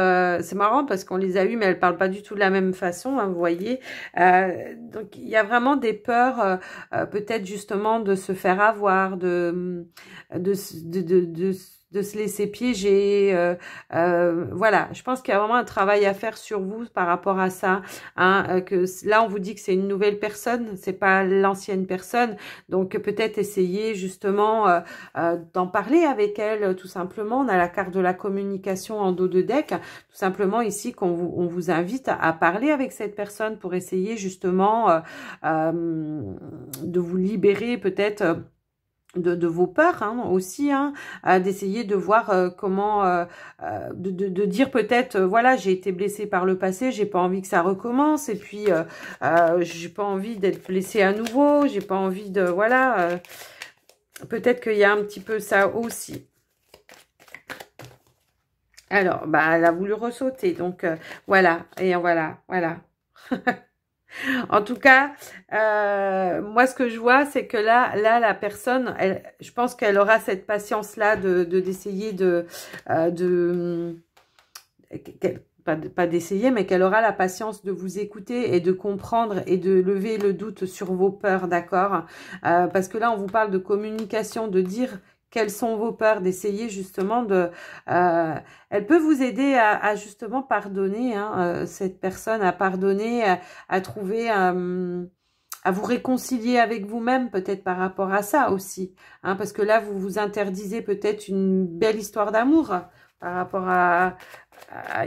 c'est marrant parce qu'on les a eues, mais elles ne parlent pas du tout de la même façon, hein, vous voyez. Donc, il y a vraiment des peurs, peut-être justement de se faire avoir, de se laisser piéger. Voilà, je pense qu'il y a vraiment un travail à faire sur vous par rapport à ça. Hein, que là, on vous dit que c'est une nouvelle personne, c'est pas l'ancienne personne. Donc, peut-être essayer justement d'en parler avec elle, tout simplement. On a la carte de la communication en dos de deck. Tout simplement ici, on vous invite à parler avec cette personne pour essayer justement de vous libérer peut-être... De vos peurs, hein, aussi, hein, d'essayer de voir comment, de dire peut-être, voilà, j'ai été blessée par le passé, j'ai pas envie que ça recommence, et puis j'ai pas envie d'être blessée à nouveau, j'ai pas envie de, voilà, peut-être qu'il y a un petit peu ça aussi. Alors, bah, elle a voulu ressauter, donc voilà, et voilà. En tout cas, moi, ce que je vois, c'est que là, la personne, je pense qu'elle aura cette patience-là d'essayer pas d'essayer, mais qu'elle aura la patience de vous écouter et de comprendre et de lever le doute sur vos peurs, d'accord? Parce que là, on vous parle de communication, de dire... Quelles sont vos peurs, d'essayer justement de... elle peut vous aider à justement pardonner, hein, cette personne, à pardonner, à trouver... à vous réconcilier avec vous-même, peut-être par rapport à ça aussi. Hein, parce que là, vous vous interdisez peut-être une belle histoire d'amour par rapport à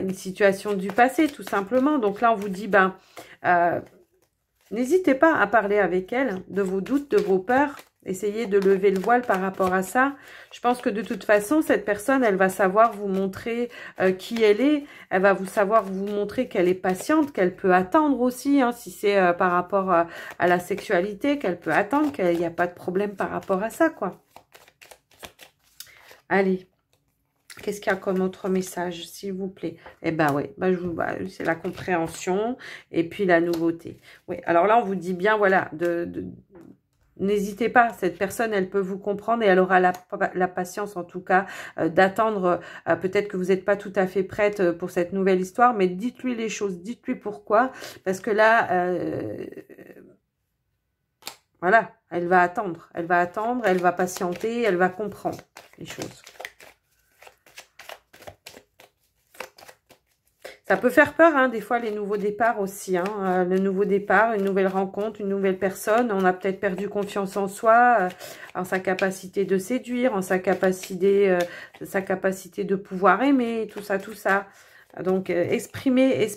une situation du passé, tout simplement. Donc là, on vous dit, ben, n'hésitez pas à parler avec elle de vos doutes, de vos peurs. Essayez de lever le voile par rapport à ça. Je pense que de toute façon, cette personne, elle va savoir vous montrer qui elle est. Elle va savoir vous montrer qu'elle est patiente, qu'elle peut attendre aussi, hein, si c'est par rapport à la sexualité, qu'elle peut attendre, qu'il n'y a pas de problème par rapport à ça, quoi. Allez. Qu'est-ce qu'il y a comme autre message, s'il vous plaît? Eh ben oui, c'est la compréhension et puis la nouveauté. Oui, alors là, on vous dit bien, voilà, n'hésitez pas, cette personne, elle peut vous comprendre et elle aura la patience, en tout cas, d'attendre. Peut-être que vous n'êtes pas tout à fait prête pour cette nouvelle histoire, mais dites-lui les choses, dites-lui pourquoi. Parce que là, voilà, elle va attendre, elle va patienter, elle va comprendre les choses. Ça peut faire peur, hein, des fois, les nouveaux départs aussi. Hein, le nouveau départ, une nouvelle rencontre, une nouvelle personne. On a peut-être perdu confiance en soi, en sa capacité de séduire, en sa capacité de pouvoir aimer, tout ça, tout ça. Donc, exprimez.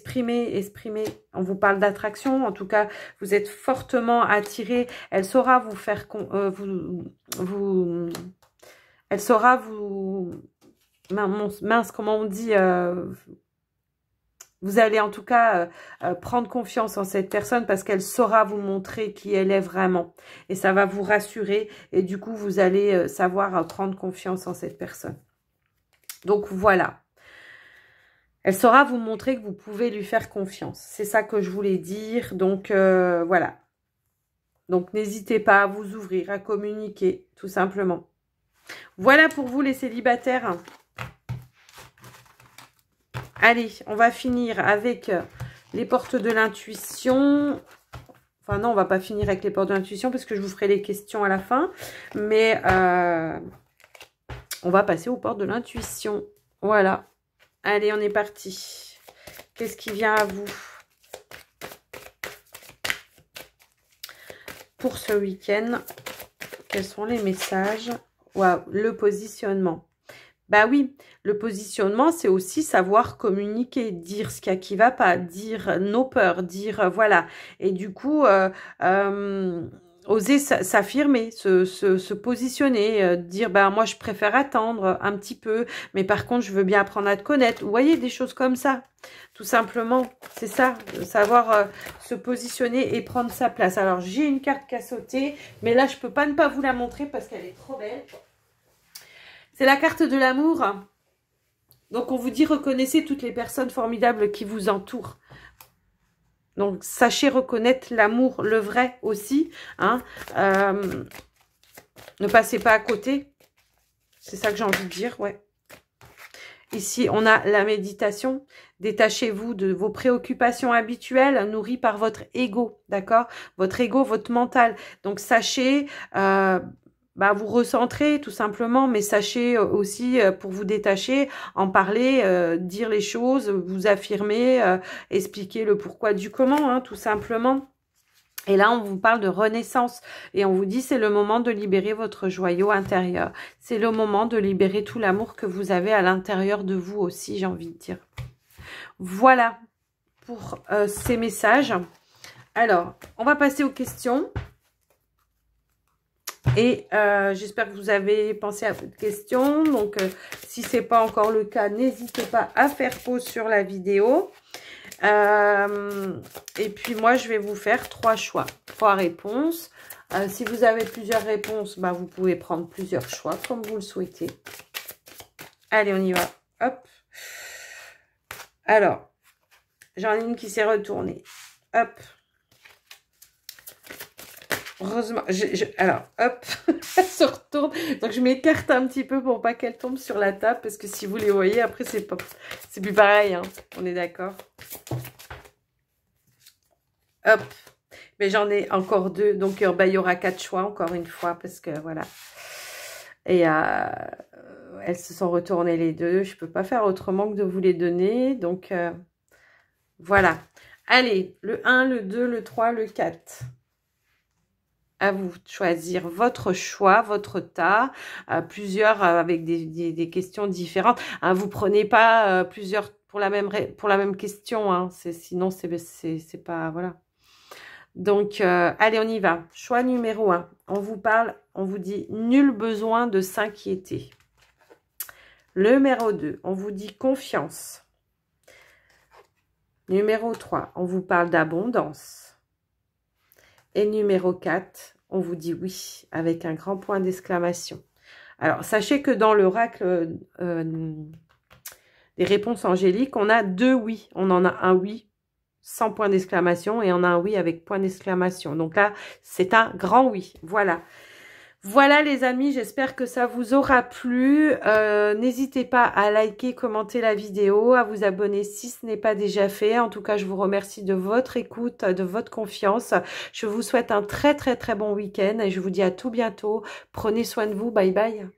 On vous parle d'attraction. En tout cas, vous êtes fortement attiré. Elle saura vous faire... elle saura vous... Mince, comment on dit vous allez en tout cas prendre confiance en cette personne parce qu'elle saura vous montrer qui elle est vraiment. Et ça va vous rassurer et du coup, vous allez savoir prendre confiance en cette personne. Donc voilà. Elle saura vous montrer que vous pouvez lui faire confiance. C'est ça que je voulais dire. Donc voilà. Donc n'hésitez pas à vous ouvrir, à communiquer, tout simplement. Voilà pour vous les célibataires. Allez, on va finir avec les portes de l'intuition. Enfin non, on va pas finir avec les portes de l'intuition parce que je vous ferai les questions à la fin. Mais on va passer aux portes de l'intuition. Voilà. Allez, on est parti. Qu'est-ce qui vient à vous pour ce week-end? Quels sont les messages Waouh, le positionnement. Bah oui, le positionnement, c'est aussi savoir communiquer, dire ce qu'il y a qui va pas, dire nos peurs, dire voilà. Et du coup, oser s'affirmer, se positionner, dire bah moi je préfère attendre un petit peu, mais par contre je veux bien apprendre à te connaître. Vous voyez, des choses comme ça, tout simplement. C'est ça, savoir se positionner et prendre sa place. Alors j'ai une carte qui a sauté, mais là je peux pas ne pas vous la montrer parce qu'elle est trop belle. C'est la carte de l'amour. Donc, on vous dit, reconnaissez toutes les personnes formidables qui vous entourent. Donc, sachez reconnaître l'amour, le vrai aussi. Hein. Ne passez pas à côté. C'est ça que j'ai envie de dire, ouais. Ici, on a la méditation. Détachez-vous de vos préoccupations habituelles nourries par votre ego, d'accord? Votre ego, votre mental. Donc, sachez... vous recentrer tout simplement, mais sachez aussi pour vous détacher, en parler, dire les choses, vous affirmer, expliquer le pourquoi du comment, hein, tout simplement. Et là, on vous parle de renaissance et on vous dit c'est le moment de libérer votre joyau intérieur. C'est le moment de libérer tout l'amour que vous avez à l'intérieur de vous aussi, j'ai envie de dire. Voilà pour ces messages. Alors, on va passer aux questions. Et j'espère que vous avez pensé à votre question. Donc, si ce n'est pas encore le cas, n'hésitez pas à faire pause sur la vidéo. Et puis, moi, je vais vous faire 3 choix, 3 réponses. Si vous avez plusieurs réponses, vous pouvez prendre plusieurs choix, comme vous le souhaitez. Allez, on y va. Hop. Alors, j'en ai une qui s'est retournée. Hop. Heureusement, alors, hop, elle se retourne. Donc, je m'écarte un petit peu pour pas qu'elle tombe sur la table. Parce que si vous les voyez, après, c'est plus pareil. Hein, on est d'accord. Hop. Mais j'en ai encore 2. Donc, il y aura 4 choix, encore une fois. Parce que, voilà. Et elles se sont retournées les 2. Je peux pas faire autrement que de vous les donner. Donc, voilà. Allez, le 1, le 2, le 3, le 4. À vous de choisir votre choix, votre tas, plusieurs avec des questions différentes. Hein, vous prenez pas plusieurs pour la même question, hein, sinon c'est pas voilà. Donc allez, on y va. Choix numéro 1. On vous parle, on vous dit nul besoin de s'inquiéter. Numéro 2, on vous dit confiance. Numéro 3, on vous parle d'abondance. Et numéro 4, on vous dit oui, avec un grand point d'exclamation. Alors, sachez que dans l'oracle des réponses angéliques, on a 2 oui. On en a un oui sans point d'exclamation et on a un oui avec point d'exclamation. Donc là, c'est un grand oui. Voilà. Voilà les amis, j'espère que ça vous aura plu. N'hésitez pas à liker, commenter la vidéo, à vous abonner si ce n'est pas déjà fait. En tout cas, je vous remercie de votre écoute, de votre confiance. Je vous souhaite un très très très bon week-end et je vous dis à tout bientôt. Prenez soin de vous, bye bye.